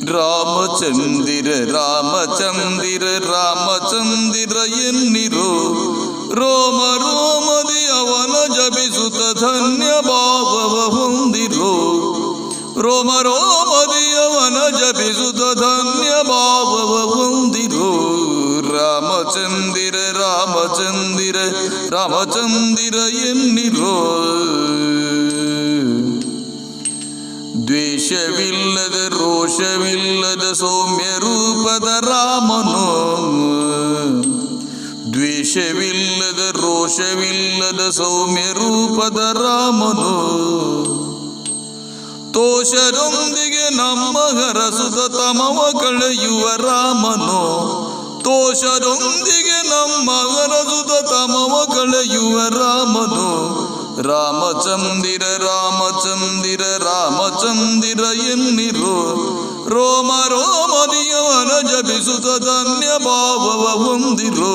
ರಾಮಚಂದಿರ ರಾಮಚಂದಿರ ರಾಮಚಂದಿರ ಎನ್ನಿರೋ ರೋಮ ರೋಮದಿ ಅವನ ಜಪಿಸುತ್ತ ಧನ್ಯ ಭಾವವ ಹೊಂದಿರೋ ರೋಮ ರೋಮದಿ ಅವನ ಜಪಿಸುತ್ತ ಧನ್ಯ ಭಾವವ ಹೊಂದಿರೋ ರಾಮಚಂದಿರ ರಾಮಚಂದಿರ ರಾಮಚಂದಿರ ಎನ್ನಿರೋ ದ್ವೇಷವಿಲ್ಲದ ರೋಷವಿಲ್ಲದ ಸೌಮ್ಯ ರೂಪದ ರಾಮನು ದ್ವೇಷವಿಲ್ಲದ ರೋಷವಿಲ್ಲದ ಸೌಮ್ಯ ರೂಪದ ರಾಮನು ತೋಷದೊಂದಿಗೆ ನಮ್ಮ ಹರಸುತ ತಮವ ಕಳೆಯುವ ರಾಮನು ತೋಷದೊಂದಿಗೆ ನಮ್ಮ ಹರಸುತ ತಮವ ಕಳೆಯುವ ರಾಮನು ರಾಮಚಂದಿರ ರಾಮಚಂದಿರ ರಾಮಚಂದಿರ ಎನ್ನಿರೋ ರೋಮ ರೋಮದಿಯವನ ಜಪಿಸುತ್ತ ಧನ್ಯ ಭಾವವ ಹೊಂದಿರೋ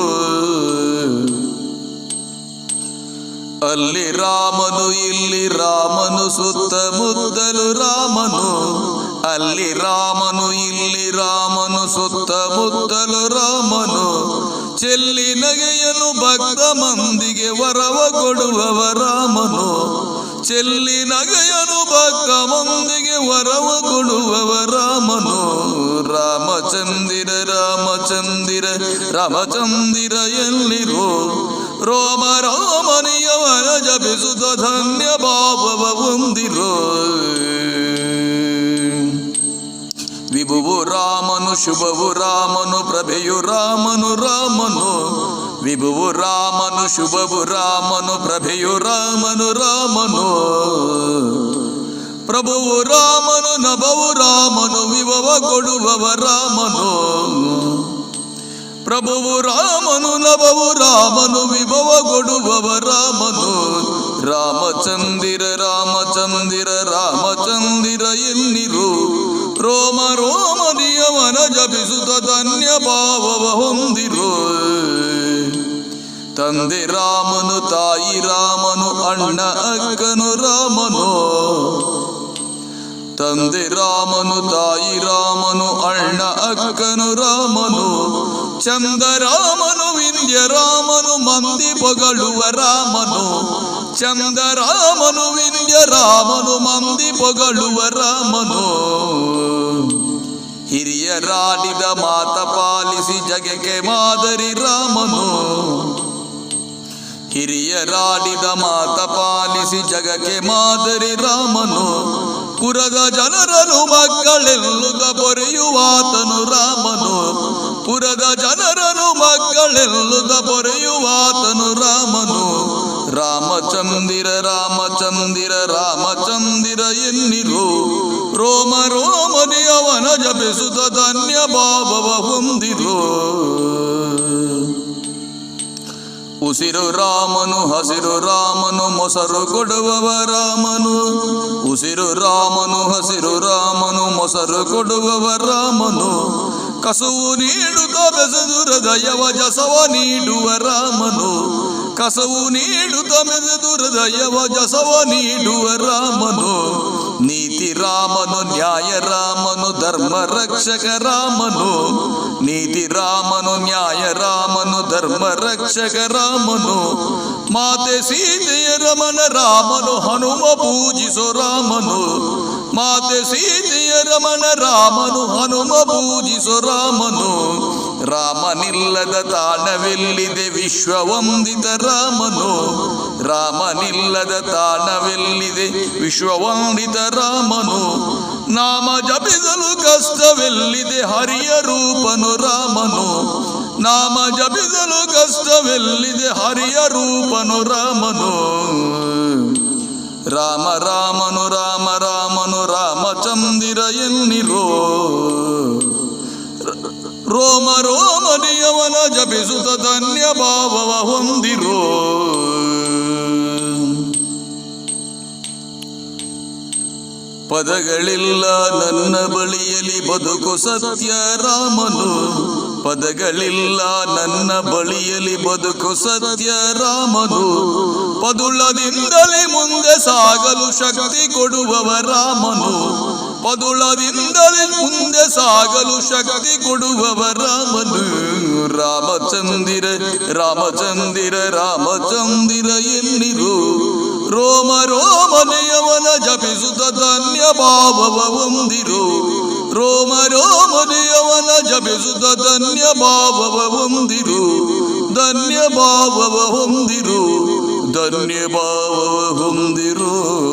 ಅಲ್ಲಿ ರಾಮನು ಇಲ್ಲಿ ರಾಮನು ಸುತ್ತಮುತ್ತಲು ರಾಮನು ಅಲ್ಲಿ ರಾಮನು ಇಲ್ಲಿ ರಾಮನು ಸುತ್ತಮುತ್ತಲು ರಾಮನು ಚೆಲ್ಲಿ ನಗೆಯನು ಭಕ್ತ ಮಂದಿಗೆ ವರವ ಕೊಡುವವ ರಾಮನು ಚೆಲ್ಲಿ ನಗೆಯನು ಭಕ್ತ ಮಂದಿಗೆ ವರವ ಕೊಡುವವ ರಾಮನು ರಾಮಚಂದಿರ ರಾಮಚಂದಿರ ರಾಮಚಂದಿರ ಎಲ್ಲಿರೋ ರೋಮ ರೋಮನಿಯವನ ಜಪಿಸುತ್ತ ಧನ್ಯ ಭಾವವ ಹೊಂದಿರೋ ವಿಭುವು ರಾಮನು ಶುಭವು ರಾಮನು ಪ್ರಭೆಯು ರಾಮನು ರಾಮನು ವಿಭುವು ರಾಮನು ಶುಭವು ರಾಮನು ಪ್ರಭೆಯು ರಾಮನು ರಾಮನು ಪ್ರಭುವು ರಾಮನು ನಭವು ರಾಮನು ವಿಭವ ಕೊಡುವವ ರಾಮನು ಪ್ರಭುವು ರಾಮನು ನಭವು ರಾಮನು ವಿಭವ ಕೊಡುವವ ರಾಮನು ರಾಮಚಂದಿರ ರಾಮಚಂದಿರ ರಾಮಚಂದಿರ ಎನ್ನಿರು ರೋಮ ರೋಮದಿಯವನ ಜಪಿಸುತ್ತ ಧನ್ಯ ಭಾವವ ಹೊಂದಿರೋ ತಂದೆ ರಾಮನು ತಾಯಿ ರಾಮನು ಅಣ್ಣ ಅಕ್ಕನು ರಾಮನು ತಂದೆ ರಾಮನು ತಾಯಿ ರಾಮನು ಅಣ್ಣ ಅಕ್ಕನು ರಾಮನು ಚಂದ ರಾಮನು ವಿಂಧ್ಯ ರಾಮನು ಮಂದಿ ಪೊಗಳುವ ರಾಮನು ಚಂದ ರಾಮನು ವಿಂಧ್ಯ ರಾಮನು ಮಂದಿ ಪೊಗಳುವ ರಾಮನು ಹಿರಿಯರಾಡಿದ ಮಾತ ಪಾಲಿಸಿ ಜಗಕ್ಕೆ ಮಾದರಿ ರಾಮನು ಹಿರಿಯರಾಡಿದ ಮಾತ ಪಾಲಿಸಿ ಜಗಕ್ಕೆ ಮಾದರಿ ರಾಮನು ಪುರದ ಜನರನು ಮಕ್ಕಳೆಲ್ಲುದ ಪೊರೆಯುವಾತನು ರಾಮನು ಪುರದ ಜನರನು ಮಕ್ಕಳೆಲ್ಲುದ ಪೊರೆಯುವಾತನು ರಾಮನು ರಾಮಚಂದಿರ ರಾಮಚಂದಿರ ರಾಮಚಂದಿರ ಎನ್ನಿರು ರೋಮ ರೋಮನಿಯವನ ಜಪಿಸುತ್ತ ಧನ್ಯ ಭಾವವ ಹೊಂದಿರೋ ಉಸಿರು ರಾಮನು ಹಸಿರು ರಾಮನು ಮೊಸರು ಕೊಡುವವ ರಾಮನು ಉಸಿರು ರಾಮನು ಹಸಿರು ರಾಮನು ಮೊಸರು ಕೊಡುವವ ರಾಮನು ಕಸುವು ನೀಡುತ್ತ ಬೆಸೆದು ಹೃದಯವ ಜಸವ ನೀಡುವ ರಾಮನು ಕಸವು ನೀಡುತ್ತ ಬೆಸೆದು ಹೃದಯವ ಜಸವ ನೀಡುವ ರಾಮನು ನೀತಿ ರಾಮನು ನ್ಯಾಯ ರಾಮನು ಧರ್ಮ ರಕ್ಷಕ ರಾಮನು ನೀತಿ ರಾಮನು ನ್ಯಾಯ ರಾಮನು ಧರ್ಮ ರಕ್ಷಕ ರಾಮನು ಮಾತೆ ಸೀತೆಯ ರಮಣ ರಾಮನು ಹನುಮ ಪೂಜಿಸೋ ರಾಮನು ಮಾತೆ ಸೀತೆಯ ರಮಣ ರಾಮನು ಹನುಮ ಪೂಜಿಸೋ ರಾಮನು ರಾಮನಿಲ್ಲದ ತಾಣವೆಲ್ಲಿದೆ ವಿಶ್ವವಂದಿತ ರಾಮನು ರಾಮನಿಲ್ಲದ ತಾಣವೆಲ್ಲಿದೆ ವಿಶ್ವವಂದಿತ ರಾಮನು ನಾಮ ಜಪಿಸಲು ಕಷ್ಟವೆಲ್ಲಿದೆ ಹರಿಯ ರೂಪನು ರಾಮನು ನಾಮ ಜಪಿಸಲು ಕಷ್ಟವೆಲ್ಲಿದೆ ಹರಿಯ ರೂಪನು ರಾಮನು ರಾಮ ರಾಮನು ರಾಮ ರಾಮನು ರಾಮಚಂದಿರ ಎನ್ನಿರೋ ರೋಮ ರೋಮನಿಯವನ ಜಪಿಸುತ್ತ ಧನ್ಯ ಭಾವವ ಹೊಂದಿರೋ ಪದಗಳಿಲ್ಲ ನನ್ನ ಬಳಿಯಲಿ ಬದುಕು ಸತ್ಯ ರಾಮನು ಪದಗಳಿಲ್ಲ ನನ್ನ ಬಳಿಯಲಿ ಬದುಕು ಸತ್ಯ ರಾಮನು ಪದುಳದಿಂದಲೇ ಮುಂದೆ ಸಾಗಲು ಶಕ್ತಿ ಕೊಡುವವ ರಾಮನು ಪದುಳದಿಂದಲೇ ಮುಂದೆ ಸಾಗಲು ಶಕ್ತಿ ಕೊಡುವವ ರಾಮನು. ರಾಮಚಂದಿರ ರಾಮಚಂದಿರ ರಾಮಚಂದಿರ ಎನ್ನಿರು. ರೋಮ ರೋಮನೆಯವನ ಜಪಿಸುತ್ತ ಧನ್ಯ ಭಾವವ ಹೊಂದಿರು. ರೋಮ ರೋಮನೆಯವನ ಜಪಿಸುತ್ತ ಧನ್ಯ ಭಾವವ ಹೊಂದಿರು. ಧನ್ಯ ಭಾವವ ಹೊಂದಿರು. ಧನ್ಯ ಭಾವವ ಹೊಂದಿರು.